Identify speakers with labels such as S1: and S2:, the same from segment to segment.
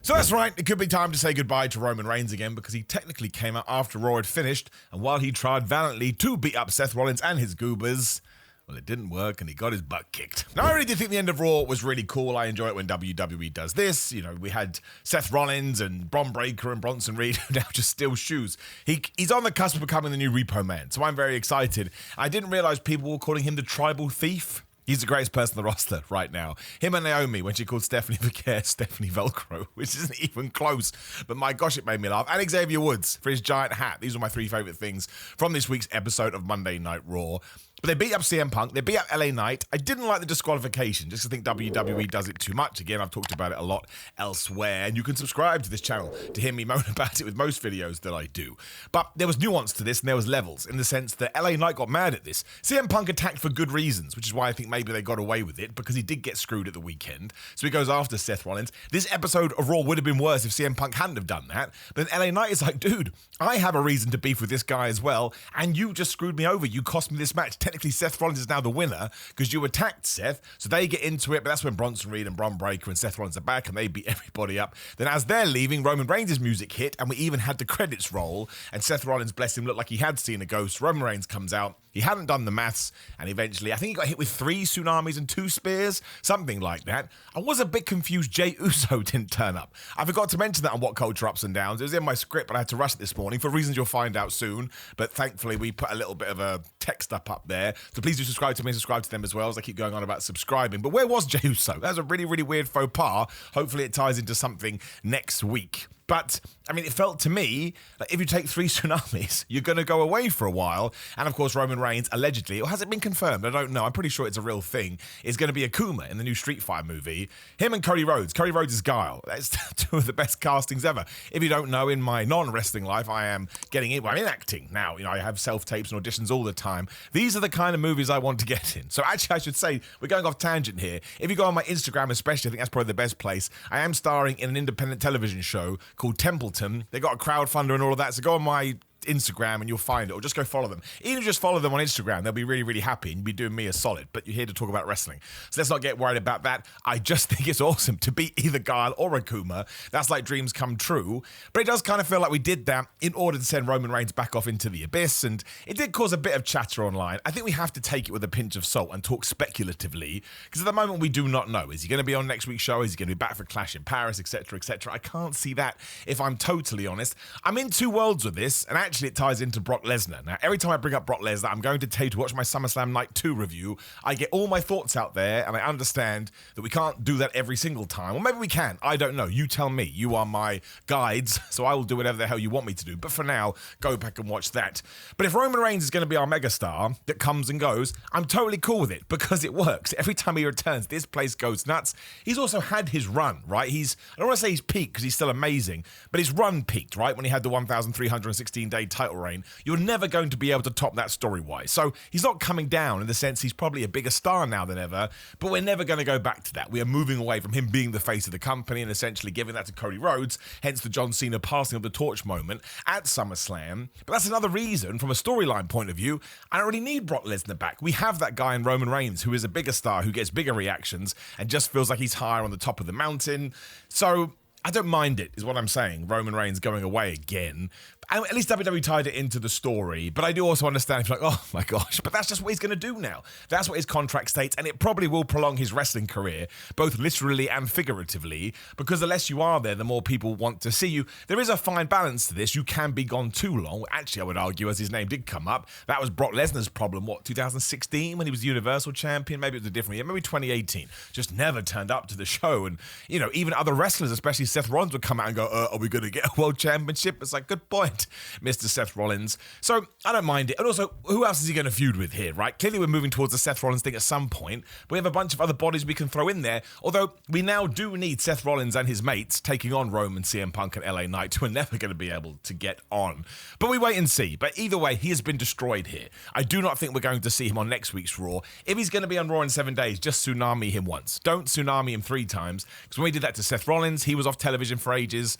S1: So that's right, it could be time to say goodbye to Roman Reigns again because he technically came out after Raw had finished, and while he tried valiantly to beat up Seth Rollins and his goobers, well, it didn't work and he got his butt kicked. Now, I really did think the end of Raw was really cool. I enjoy it when WWE does this. You know, we had Seth Rollins and Bron Breakker and Bronson Reed who now just steal shoes. He's on the cusp of becoming the new Repo Man, so I'm very excited. I didn't realize people were calling him the Tribal Thief. He's the greatest person on the roster right now. Him and Naomi, when she called Stephanie Vercaire Stephanie Velcro, which isn't even close. But my gosh, it made me laugh. And Xavier Woods for his giant hat. These are my three favorite things from this week's episode of Monday Night Raw. But they beat up CM Punk, they beat up LA Knight. I didn't like the disqualification, just to think WWE does it too much. Again, I've talked about it a lot elsewhere, and you can subscribe to this channel to hear me moan about it with most videos that I do. But there was nuance to this, and there was levels, in the sense that LA Knight got mad at this. CM Punk attacked for good reasons, which is why I think maybe they got away with it, because he did get screwed at the weekend. So he goes after Seth Rollins. This episode of Raw would have been worse if CM Punk hadn't have done that. But then LA Knight is like, dude, I have a reason to beef with this guy as well, and you just screwed me over. You cost me this match. Technically, Seth Rollins is now the winner because you attacked Seth, so they get into it, but that's when Bronson Reed and Bron Breakker and Seth Rollins are back and they beat everybody up. Then as they're leaving, Roman Reigns' music hit and we even had the credits roll, and Seth Rollins, bless him, looked like he had seen a ghost. Roman Reigns comes out. He hadn't done the maths, and eventually, I think he got hit with 3 tsunamis and 2 spears, something like that. I was a bit confused Jey Uso didn't turn up. I forgot to mention that on What Culture Ups and Downs. It was in my script, but I had to rush it this morning for reasons you'll find out soon. But thankfully, we put a little bit of a text up there. So please do subscribe to me and subscribe to them as well, as I keep going on about subscribing. But where was Jey Uso? That was a really, really weird faux pas. Hopefully, it ties into something next week. But, I mean, it felt to me like if you take 3 tsunamis, you're going to go away for a while. And, of course, Roman Reigns, allegedly, or has it been confirmed? I don't know. I'm pretty sure it's a real thing. Is going to be Akuma in the new Street Fighter movie. Him and Cody Rhodes. Cody Rhodes is Guile. That's 2 of the best castings ever. If you don't know, in my non-wrestling life, I am getting in. Well, I'm in acting now. You know, I have self-tapes and auditions all the time. These are the kind of movies I want to get in. So, actually, I should say, we're going off tangent here. If you go on my Instagram especially, I think that's probably the best place. I am starring in an independent television show called Templeton. They got a crowdfunder and all of that, so go on my Instagram and you'll find it, or just go follow them. Even if you just follow them on Instagram, they'll be really, really happy and you'll be doing me a solid. But you're here to talk about wrestling, so let's not get worried about that. I just think it's awesome to beat either Guile or Akuma. That's like dreams come true. But it does kind of feel like we did that in order to send Roman Reigns back off into the abyss, and it did cause a bit of chatter online. I think we have to take it with a pinch of salt and talk speculatively, because at the moment we do not know. Is he going to be on next week's show? Is he going to be back for Clash in Paris, etc., etc.? I can't see that, if I'm totally honest. I'm in 2 worlds with this, and actually it ties into Brock Lesnar. Now, every time I bring up Brock Lesnar, I'm going to tell you to watch my SummerSlam Night 2 review. I get all my thoughts out there, and I understand that we can't do that every single time. Or maybe we can. I don't know. You tell me. You are my guides, so I will do whatever the hell you want me to do. But for now, go back and watch that. But if Roman Reigns is going to be our megastar that comes and goes, I'm totally cool with it because it works. Every time he returns, this place goes nuts. He's also had his run, right? I don't want to say he's peaked because he's still amazing, but his run peaked, right? When he had the 1,316-day title reign. You're never going to be able to top that story-wise. So he's not coming down in the sense he's probably a bigger star now than ever, but we're never going to go back to that. We are moving away from him being the face of the company and essentially giving that to Cody Rhodes, hence the John Cena passing of the torch moment at SummerSlam. But that's another reason, from a storyline point of view, I don't really need Brock Lesnar back. We have that guy in Roman Reigns who is a bigger star, who gets bigger reactions and just feels like he's higher on the top of the mountain. So I don't mind it, is what I'm saying. Roman Reigns going away again. At least WWE tied it into the story. But I do also understand if you're like, oh my gosh, but that's just what he's going to do now. That's what his contract states, and it probably will prolong his wrestling career, both literally and figuratively, because the less you are there, the more people want to see you. There is a fine balance to this. You can be gone too long. Actually, I would argue, as his name did come up, that was Brock Lesnar's problem, 2016, when he was Universal Champion? Maybe it was a different year. Maybe 2018. Just never turned up to the show. And, you know, even other wrestlers, especially Seth Rollins, would come out and go, are we going to get a world championship? It's like, good point, Mr. Seth Rollins. So I don't mind it. And also, who else is he going to feud with here, right? Clearly we're moving towards the Seth Rollins thing at some point. But we have a bunch of other bodies we can throw in there. Although we now do need Seth Rollins and his mates taking on Roman, CM Punk, and LA Knight, who are never going to be able to get on. But we wait and see. But either way, he has been destroyed here. I do not think we're going to see him on next week's Raw. If he's going to be on Raw in 7 days, just tsunami him once. Don't tsunami him 3 times. Because when we did that to Seth Rollins, he was off television for ages.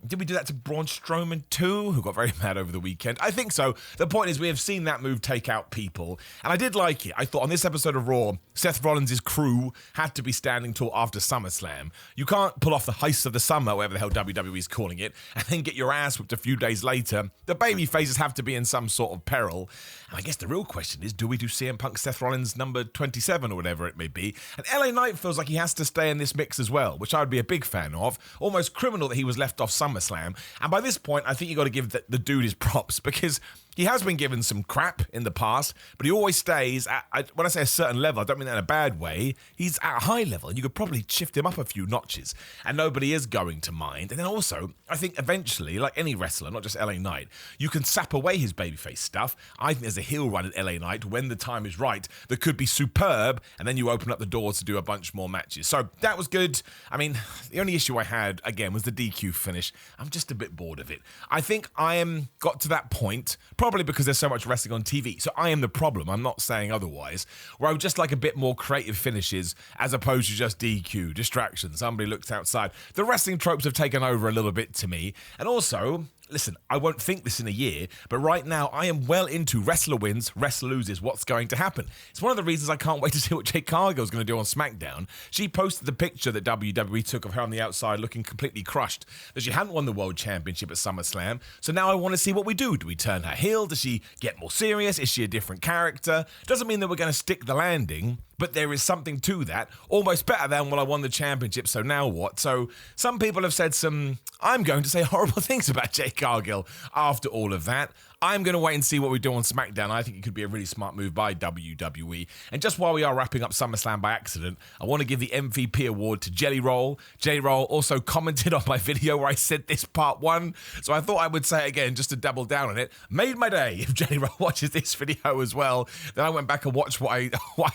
S1: Did we do that to Braun Strowman too, who got very mad over the weekend? I think so. The point is we have seen that move take out people, and I did like it. I thought on this episode of Raw, Seth Rollins' crew had to be standing tall after SummerSlam. You can't pull off the heist of the summer, whatever the hell WWE is calling it, and then get your ass whipped a few days later. The baby faces have to be in some sort of peril. And I guess the real question is, do we do CM Punk Seth Rollins number 27 or whatever it may be? And LA Knight feels like he has to stay in this mix as well, which I would be a big fan of. Almost criminal that he was left off SummerSlam. And by this point, I think you got to give the dude his props, because he has been given some crap in the past, but he always stays at, when I say a certain level, I don't mean that in a bad way. He's at a high level, and you could probably shift him up a few notches, and nobody is going to mind. And then also, I think eventually, like any wrestler, not just LA Knight, you can sap away his babyface stuff. I think there's a heel run at LA Knight when the time is right that could be superb, and then you open up the doors to do a bunch more matches. So that was good. I mean, the only issue I had, again, was the DQ finish. I'm just a bit bored of it. I think I am got to that point, probably because there's so much wrestling on TV. So I am the problem. I'm not saying otherwise. Where I would just like a bit more creative finishes as opposed to just DQ, distraction, somebody looks outside. The wrestling tropes have taken over a little bit to me. And also, listen, I won't think this in a year, but right now I am well into wrestler wins, wrestler loses, what's going to happen. It's one of the reasons I can't wait to see what Jade Cargill's going to do on SmackDown. She posted the picture that WWE took of her on the outside looking completely crushed, that she hadn't won the World Championship at SummerSlam. So now I want to see what we do. Do we turn her heel? Does she get more serious? Is she a different character? Doesn't mean that we're going to stick the landing, but there is something to that. Almost better than, well, I won the championship, so now what? So some people have said some, I'm going to say horrible things about Jade Cargill after all of that. I'm going to wait and see what we do on SmackDown. I think it could be a really smart move by WWE. And just while we are wrapping up SummerSlam by accident, I want to give the MVP award to Jelly Roll. Jelly Roll also commented on my video where I said this part 1. So I thought I would say it again just to double down on it. Made my day. If Jelly Roll watches this video as well, then I went back and watched what I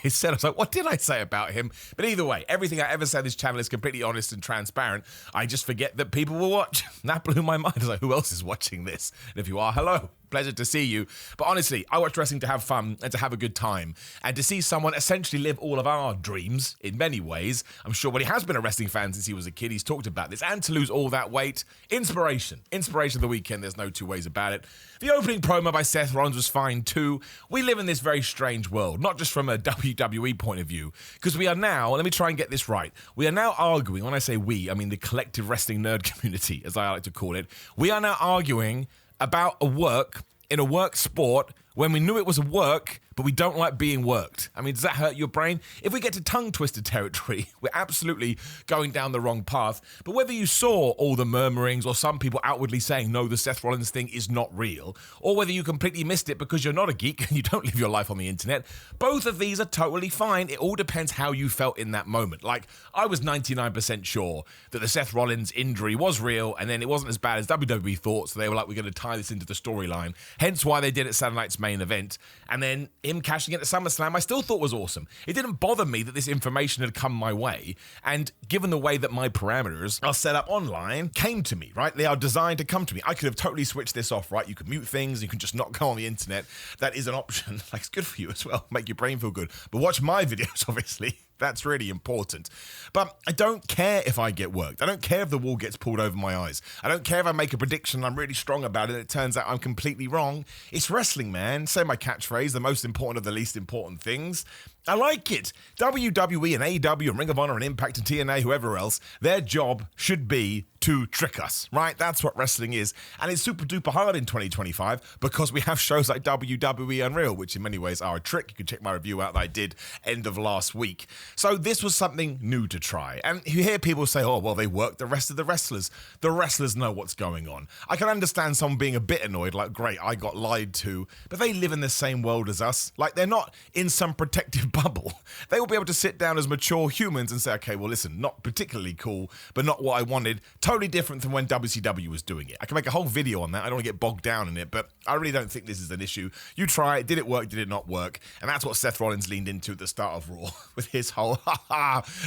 S1: said. I was like, what did I say about him? But either way, everything I ever say on this channel is completely honest and transparent. I just forget that people will watch. That blew my mind. I was like, who else is watching this? And if you are, hello. Pleasure to see you. But honestly, I watch wrestling to have fun and to have a good time. And to see someone essentially live all of our dreams in many ways. I'm sure, well, he has been a wrestling fan since he was a kid. He's talked about this. And to lose all that weight. Inspiration. Inspiration of the weekend. There's no two ways about it. The opening promo by Seth Rollins was fine too. We live in this very strange world, not just from a WWE point of view, because we are now, let me try and get this right, we are now arguing, when I say we, I mean the collective wrestling nerd community, as I like to call it, we are now arguing about a work in a work sport when we knew it was a work, but we don't like being worked. I mean, does that hurt your brain? If we get to tongue-twister territory, we're absolutely going down the wrong path. But whether you saw all the murmurings or some people outwardly saying, no, the Seth Rollins thing is not real, or whether you completely missed it because you're not a geek and you don't live your life on the internet, both of these are totally fine. It all depends how you felt in that moment. Like, I was 99% sure that the Seth Rollins injury was real, and then it wasn't as bad as WWE thought, so they were like, we're going to tie this into the storyline. Hence why they did it Saturday night's main event. And then him cashing it at SummerSlam, I still thought was awesome. It didn't bother me that this information had come my way. And given the way that my parameters are set up online, came to me, right? They are designed to come to me. I could have totally switched this off, right? You can mute things. You can just not go on the internet. That is an option. Like, it's good for you as well. Make your brain feel good. But watch my videos, obviously. That's really important. But I don't care if I get worked. I don't care if the wool gets pulled over my eyes. I don't care if I make a prediction and I'm really strong about it and it turns out I'm completely wrong. It's wrestling, man. Say my catchphrase, the most important of the least important things. I like it. WWE and AEW and Ring of Honor and Impact and TNA, whoever else, their job should be to trick us, right? That's what wrestling is. And it's super duper hard in 2025 because we have shows like WWE Unreal, which in many ways are a trick. You can check my review out that I did end of last week. So this was something new to try. And you hear people say, oh, well, they work the rest of the wrestlers. The wrestlers know what's going on. I can understand someone being a bit annoyed, like, great, I got lied to, but they live in the same world as us. Like, they're not in some protective bubble. They will be able to sit down as mature humans and say, okay, well, listen, not particularly cool, but not what I wanted. Totally different from when WCW was doing it. I can make a whole video on that. I don't want to get bogged down in it, but I really don't think this is an issue. You try it. Did it work? Did it not work? And that's what Seth Rollins leaned into at the start of Raw with his whole,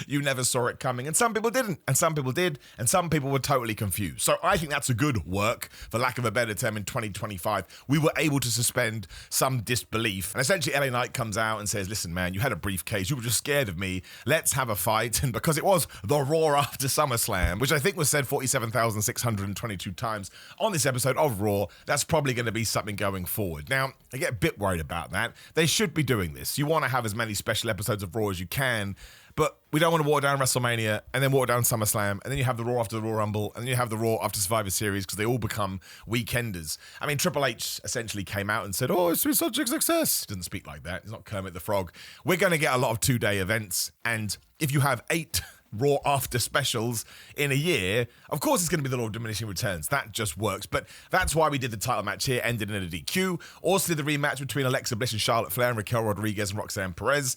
S1: you never saw it coming. And some people didn't, and some people did, and some people were totally confused. So I think that's a good work, for lack of a better term, in 2025. We were able to suspend some disbelief. And essentially LA Knight comes out and says, listen, man, You had a briefcase. You were just scared of me. Let's have a fight. And because it was the Raw after SummerSlam, which I think was said 47,622 times on this episode of Raw, that's probably going to be something going forward. Now, I get a bit worried about that. They should be doing this. You want to have as many special episodes of Raw as you can, but we don't want to water down WrestleMania and then water down SummerSlam, and then you have the Raw after the Raw Rumble, and then you have the Raw after Survivor Series, because they all become weekenders. I mean, Triple H essentially came out and said, oh, it's been such a success. He doesn't speak like that. He's not Kermit the Frog. We're going to get a lot of two-day events, and if you have 8 Raw after specials in a year, of course it's going to be the law of diminishing returns. That just works. But that's why we did the title match here, ended in a DQ. Also did the rematch between Alexa Bliss and Charlotte Flair and Raquel Rodriguez and Roxanne Perez.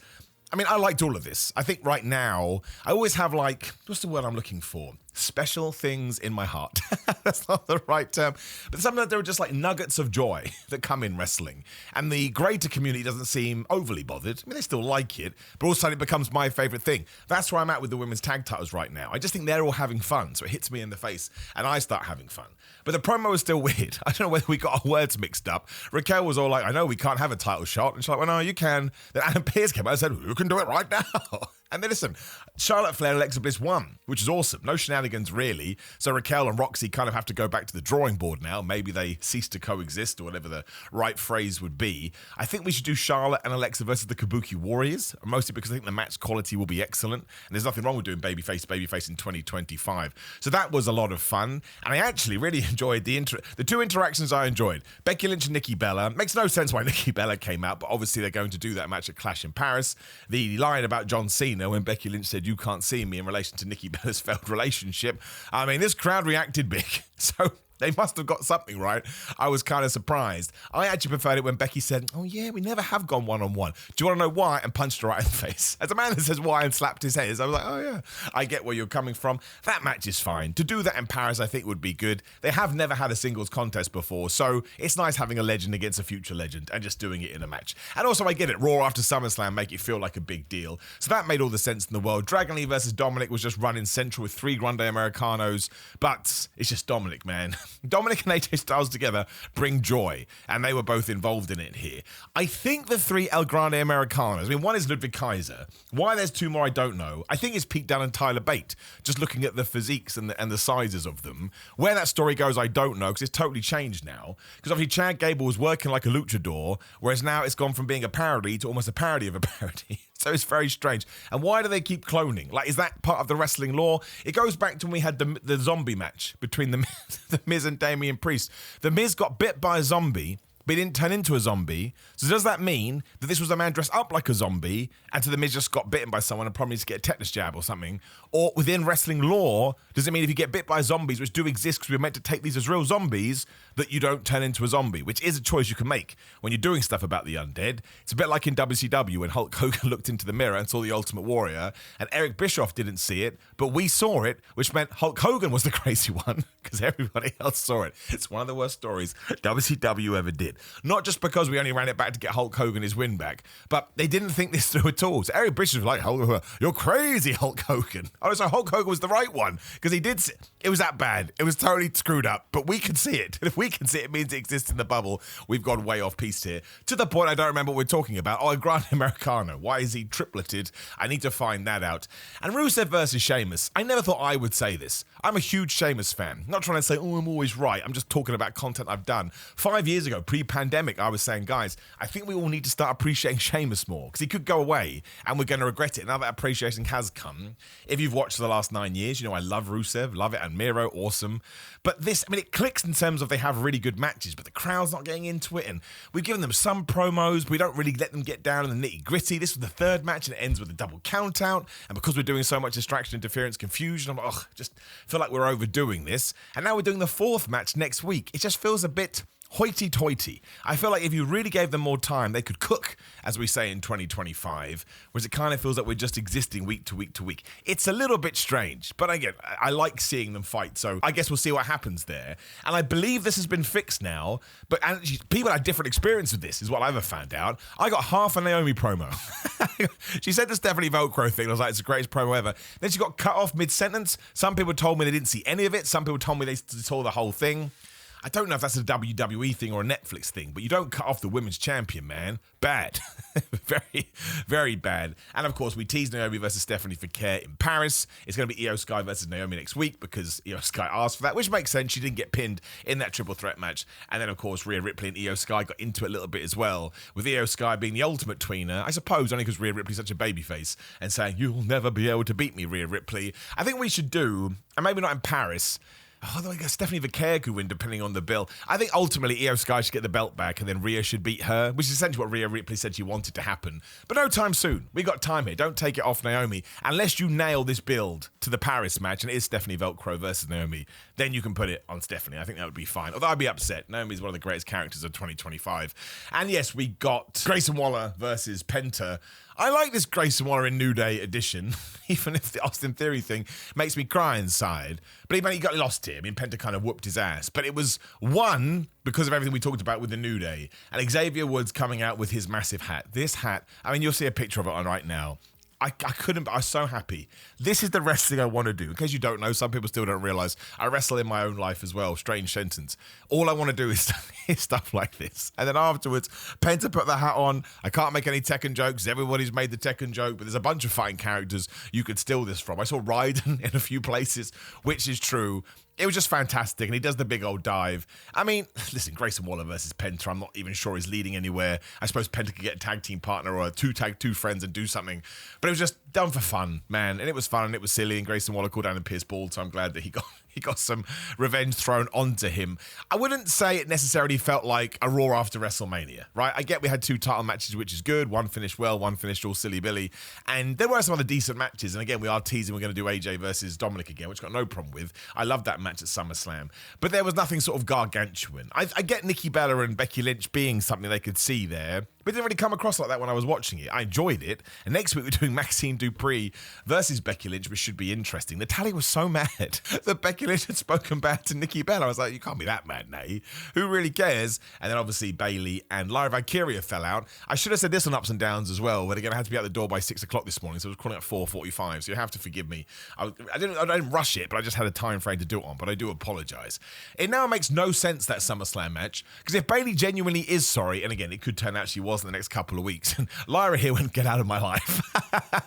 S1: I mean, I liked all of this. I think right now, I always have what's the word I'm looking for? Special things in my heart. That's not the right term. But sometimes there are just nuggets of joy that come in wrestling. And the greater community doesn't seem overly bothered. I mean, they still like it, but all of a sudden it becomes my favorite thing. That's where I'm at with the women's tag titles right now. I just think they're all having fun. So it hits me in the face and I start having fun. But the promo was still weird. I don't know whether we got our words mixed up. Raquel was all like, I know we can't have a title shot. And she's like, well, no, you can. Then Adam Pearce came out and said, who can do it right now? And then listen, Charlotte Flair and Alexa Bliss won, which is awesome. No shenanigans, really. So Raquel and Roxy kind of have to go back to the drawing board now. Maybe they cease to coexist, or whatever the right phrase would be. I think we should do Charlotte and Alexa versus the Kabuki Warriors, mostly because I think the match quality will be excellent. And there's nothing wrong with doing babyface in 2025. So that was a lot of fun. And I actually really enjoyed the two interactions I enjoyed. Becky Lynch and Nikki Bella. Makes no sense why Nikki Bella came out, but obviously they're going to do that match at Clash in Paris. The line about John Cena when Becky Lynch said, you can't see me, in relation to Nikki Bella's failed relationship. I mean, this crowd reacted big. So they must have got something right. I was kind of surprised. I actually preferred it when Becky said, oh yeah, we never have gone one-on-one. Do you want to know why? And punched her right in the face. As a man that says why and slapped his head, I was like, oh yeah, I get where you're coming from. That match is fine. To do that in Paris, I think would be good. They have never had a singles contest before, so it's nice having a legend against a future legend and just doing it in a match. And also, I get it. Raw after SummerSlam make it feel like a big deal. So that made all the sense in the world. Dragon Lee versus Dominic was just running central with 3 Grande Americanos, but it's just Dominic, man. Dominic and AJ Styles together bring joy, and they were both involved in it here. I think the 3 El Grande Americanos, I mean, one is Ludwig Kaiser. Why there's 2 more, I don't know. I think it's Pete Dunne and Tyler Bate, just looking at the physiques and the sizes of them. Where that story goes, I don't know, because it's totally changed now. Because obviously Chad Gable was working like a luchador, whereas now it's gone from being a parody to almost a parody of a parody. So it's very strange. And why do they keep cloning? Is that part of the wrestling law? It goes back to when we had the zombie match between the Miz and Damian Priest. The Miz got bit by a zombie, but he didn't turn into a zombie. So does that mean that this was a man dressed up like a zombie, and so the Miz just got bitten by someone and probably needs to get a tetanus jab or something? Or within wrestling law, does it mean if you get bit by zombies, which do exist because we're meant to take these as real zombies, that you don't turn into a zombie, which is a choice you can make when you're doing stuff about the undead? It's a bit like in WCW when Hulk Hogan looked into the mirror and saw the Ultimate Warrior, and Eric Bischoff didn't see it, but we saw it, which meant Hulk Hogan was the crazy one because everybody else saw it. It's one of the worst stories WCW ever did. Not just because we only ran it back to get Hulk Hogan his win back, but they didn't think this through at all. So Eric Bischoff was like, you're crazy, Hulk Hogan. Oh, so Hulk Hogan was the right one because he did. It was that bad. It was totally screwed up, but we could see it. And if we can see it, it means it exists in the bubble. We've gone way off piece here. To the point I don't remember what we're talking about. Oh, Grande Americano. Why is he tripleted? I need to find that out. And Rusev versus Sheamus. I never thought I would say this. I'm a huge Sheamus fan. Not trying to say, oh, I'm always right. I'm just talking about content I've done. 5 years ago, pre-pandemic, I was saying, guys, I think we all need to start appreciating Sheamus more because he could go away and we're going to regret it. Now that appreciation has come. If you've watched the last 9 years, you know I love Rusev, love it, and Miro, awesome. But this, I mean, it clicks in terms of they have really good matches, but the crowd's not getting into it, and we've given them some promos, but we don't really let them get down in the nitty-gritty. This was the 3rd match, and it ends with a double count-out, and because we're doing so much distraction, interference, confusion, I'm like, just feel like we're overdoing this. And now we're doing the 4th match next week. It just feels a bit hoity-toity. I feel like if you really gave them more time, they could cook, as we say in 2025, whereas it kind of feels like we're just existing week to week to week. It's a little bit strange, but again, I like seeing them fight, so I guess we'll see what happens there. And I believe this has been fixed now, but people had different experience with this, is what I've ever found out. I got half a Naomi promo. She said the Stephanie Velcro thing, I was like, it's the greatest promo ever. Then she got cut off mid-sentence. Some people told me they didn't see any of it. Some people told me they saw the whole thing. I don't know if that's a WWE thing or a Netflix thing, but you don't cut off the women's champion, man. Bad. Very, very bad. And of course, we teased Naomi versus Stephanie for Care in Paris. It's going to be Io Sky versus Naomi next week because Io Sky asked for that, which makes sense. She didn't get pinned in that triple threat match. And then, of course, Rhea Ripley and Io Sky got into it a little bit as well, with Io Sky being the ultimate tweener, I suppose, only because Rhea Ripley's such a babyface, and saying, "You'll never be able to beat me, Rhea Ripley." I think we should do, and maybe not in Paris, although I guess Stephanie Vaquer could win depending on the bill. I think ultimately Io Sky should get the belt back and then Rhea should beat her, which is essentially what Rhea Ripley said she wanted to happen. But no time soon. We got time here. Don't take it off Naomi. Unless you nail this build to the Paris match and it is Stephanie Velcro versus Naomi, then you can put it on Stephanie. I think that would be fine. Although I'd be upset. Naomi's one of the greatest characters of 2025. And yes, we got Grayson Waller versus Penta. I like this Grayson Waller in New Day edition, even if the Austin Theory thing makes me cry inside. But he got lost here. I mean, Penta kind of whooped his ass. But it was, one, because of everything we talked about with the New Day, and Xavier Woods coming out with his massive hat. This hat, I mean, you'll see a picture of it on right now. I was so happy. This is the wrestling I want to do. In case you don't know, some people still don't realize, I wrestle in my own life as well. Strange sentence. All I want to do is stuff like this. And then afterwards, Penta put the hat on. I can't make any Tekken jokes. Everybody's made the Tekken joke, but there's a bunch of fighting characters you could steal this from. I saw Raiden in a few places, which is true. It was just fantastic, and he does the big old dive. I mean, listen, Grayson Waller versus Penta, I'm not even sure he's leading anywhere. I suppose Penta could get a tag team partner or two friends and do something. But it was just done for fun, man. And it was fun, and it was silly, and Grayson Waller called down and Pierce balled, so I'm glad that he got some revenge thrown onto him. I wouldn't say it necessarily felt like a Raw after WrestleMania, right? I get we had 2 title matches, which is good. One finished well, one finished all silly-billy. And there were some other decent matches. And again, we are teasing we're going to do AJ versus Dominic again, which I've got no problem with. I love that match at SummerSlam. But there was nothing sort of gargantuan. I get Nikki Bella and Becky Lynch being something they could see there, but it didn't really come across like that when I was watching it. I enjoyed it. And next week we're doing Maxine Dupree versus Becky Lynch, which should be interesting. Natalia was so mad that Becky Lynch had spoken bad to Nikki Bella. I was like, you can't be that mad, Nay. Who really cares? And then obviously Bayley and Lyra Valkyria fell out. I should have said this on Ups and Downs as well, but again, I had to be out the door by 6 o'clock this morning, so I was calling at 4:45, so you have to forgive me. I didn't rush it, but I just had a time frame to do it on, but I do apologise. It now makes no sense, that SummerSlam match, because if Bayley genuinely is sorry, and again, it could turn out she was in the next couple of weeks, and Lyra here went, "Get out of my life,"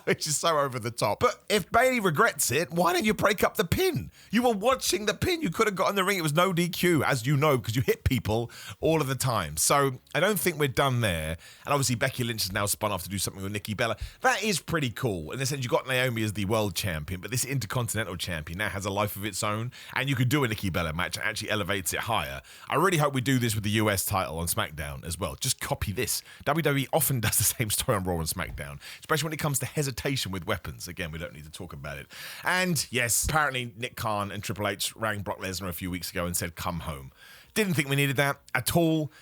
S1: which is so over the top. But if Bayley regrets it, why don't you break up the pin? You were watching the pin. You could have got in the ring. It was no DQ, as you know, because you hit people all of the time. So I don't think we're done there. And obviously Becky Lynch has now spun off to do something with Nikki Bella. That is pretty cool. In the sense, you got Naomi as the world champion, but this Intercontinental champion now has a life of its own, and you could do a Nikki Bella match and actually elevates it higher. I really hope we do this with the US title on SmackDown as well. Just copy this. WWE often does the same story on Raw and SmackDown, especially when it comes to hesitation with weapons. Again, we don't need to talk about it. And yes, apparently Nick Khan and Triple H rang Brock Lesnar a few weeks ago and said, "Come home." Didn't think we needed that at all.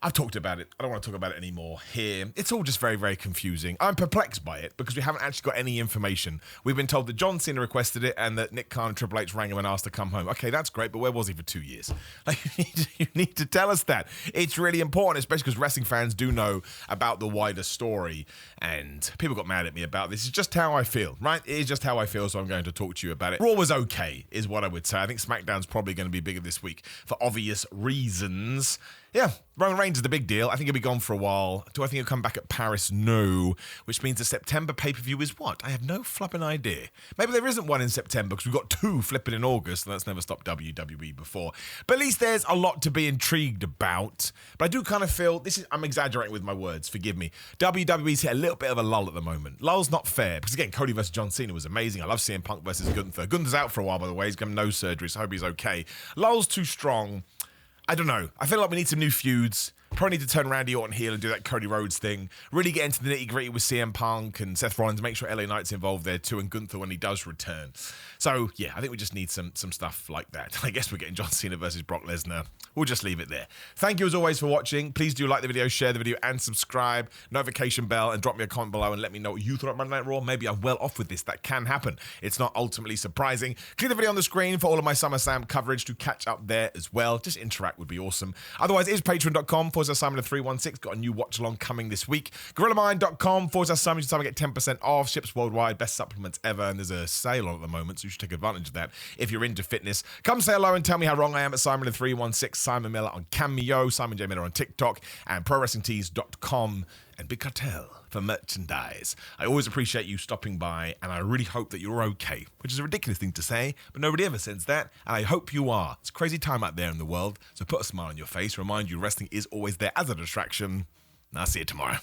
S1: I've talked about it. I don't want to talk about it anymore here. It's all just very, very confusing. I'm perplexed by it because we haven't actually got any information. We've been told that John Cena requested it and that Nick Khan and Triple H rang him and asked to come home. Okay, that's great, but where was he for 2 years? Like, you need to tell us that. It's really important, especially because wrestling fans do know about the wider story, and people got mad at me about this. It's just how I feel, right? It is just how I feel, so I'm going to talk to you about it. Raw was okay, is what I would say. I think SmackDown's probably going to be bigger this week for obvious reasons. Yeah, Roman Reigns is the big deal. I think he'll be gone for a while. Do I think he'll come back at Paris? No. Which means the September pay-per-view is what? I have no flipping idea. Maybe there isn't one in September because we've got 2 flipping in August, and that's never stopped WWE before. But at least there's a lot to be intrigued about. But I do kind of feel, I'm exaggerating with my words, forgive me. WWE's hit a little bit of a lull at the moment. Lull's not fair, because again, Cody versus John Cena was amazing. I love CM Punk versus Gunther. Gunther's out for a while, by the way. He's got no surgery, so I hope he's okay. Lull's too strong. I don't know. I feel like we need some new feuds. Probably need to turn Randy Orton heel and do that Cody Rhodes thing. Really get into the nitty-gritty with CM Punk and Seth Rollins. Make sure LA Knight's involved there too, and Gunther when he does return. So, yeah, I think we just need some stuff like that. I guess we're getting John Cena versus Brock Lesnar. We'll just leave it there. Thank you as always for watching. Please do like the video, share the video, and subscribe. Notification bell, and drop me a comment below and let me know what you thought about Monday Night Raw. Maybe I'm well off with this. That can happen. It's not ultimately surprising. Click the video on the screen for all of my SummerSlam coverage to catch up there as well. Just interact would be awesome. Otherwise, it is patreon.com GorillaMind.com/Simon316. Got a new watch along coming this week. GorillaMind.com/Simon. Time to get 10% off. Ships worldwide. Best supplements ever. And there's a sale on at the moment, so you should take advantage of that if you're into fitness. Come say hello and tell me how wrong I am at Simon316. Simon Miller on Cameo. Simon J. Miller on TikTok. And ProWrestlingTees.com. And Big Cartel for merchandise. I always appreciate you stopping by, and I really hope that you're okay, which is a ridiculous thing to say, but nobody ever says that, and I hope you are. It's a crazy time out there in the world, so put a smile on your face, remind you wrestling is always there as a distraction, and I'll see you tomorrow.